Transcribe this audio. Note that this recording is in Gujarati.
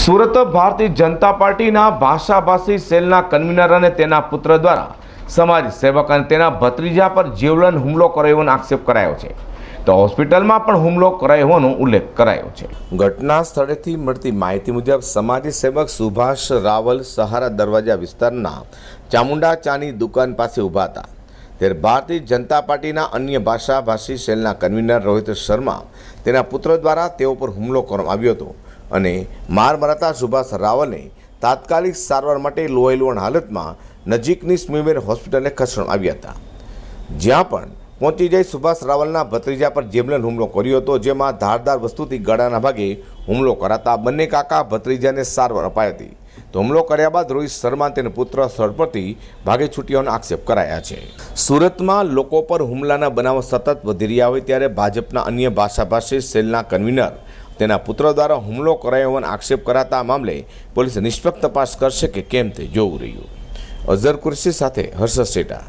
સુરત ભારતીય જનતા પાર્ટીના ભાષાભાષી સેલના કન્વીનર અને તેના પુત્ર દ્વારા સમાજ સેવક અને તેના ભત્રીજા પર જીવલેણ હુમલો કર્યો હોવાનો આક્ષેપ કરાયો છે, તો હોસ્પિટલમાં પણ હુમલો કરાયો હોવાનો ઉલ્લેખ કરાયો છે। ઘટના સ્થળેથી મળતી માહિતી મુજબ સમાજ સેવક સુભાષ રાવલ સહારા દરવાજા વિસ્તારના ચામુંડા ચાની દુકાન પાસે ઊભા હતા, ત્યારે ભારતીય જનતા પાર્ટીના અન્ય ભાષાભાષી સેલના કન્વીનર રોહિત શર્મા તેના પુત્ર દ્વારા તેઓ પર હુમલો કરવામાં આવ્યો હતો અને માર મરાતા સુભાષ રાવલને તાત્કાલિક સારવાર માટે લોહીલુહાણ હાલતમાં નજીકની સ્મીમેર હોસ્પિટલે ખસેડવામાં આવ્યા હતા, જ્યાં પણ પહોંચી જઈ સુભાષ રાવલના ભત્રીજા પર જીવલેણ હુમલો કર્યો હતો, જેમાં ધારદાર વસ્તુથી ગળાના ભાગે હુમલો કરાતા બંને કાકા ભત્રીજાને સારવાર અપાઈ હતી। તો હુમલો કર્યા બાદ રોહિત શર્મા તેના પુત્ર સ્થળ પરથી ભાગે છૂટ્યાનો આક્ષેપ કરાયા છે। સુરતમાં લોકો પર હુમલાના બનાવો સતત વધી રહ્યા હોય ત્યારે ભાજપના અન્ય ભાષાભાષી સેલના કન્વીનર તેના પુત્ર દ્વારા હુમલો કરાયો હોવાનો આક્ષેપ કરાતા આ મામલે પોલીસ નિષ્પક્ષ તપાસ કરશે કે કેમ તે જોવું રહ્યું। અઝર કુરેશી સાથે હર્ષદ સેટા।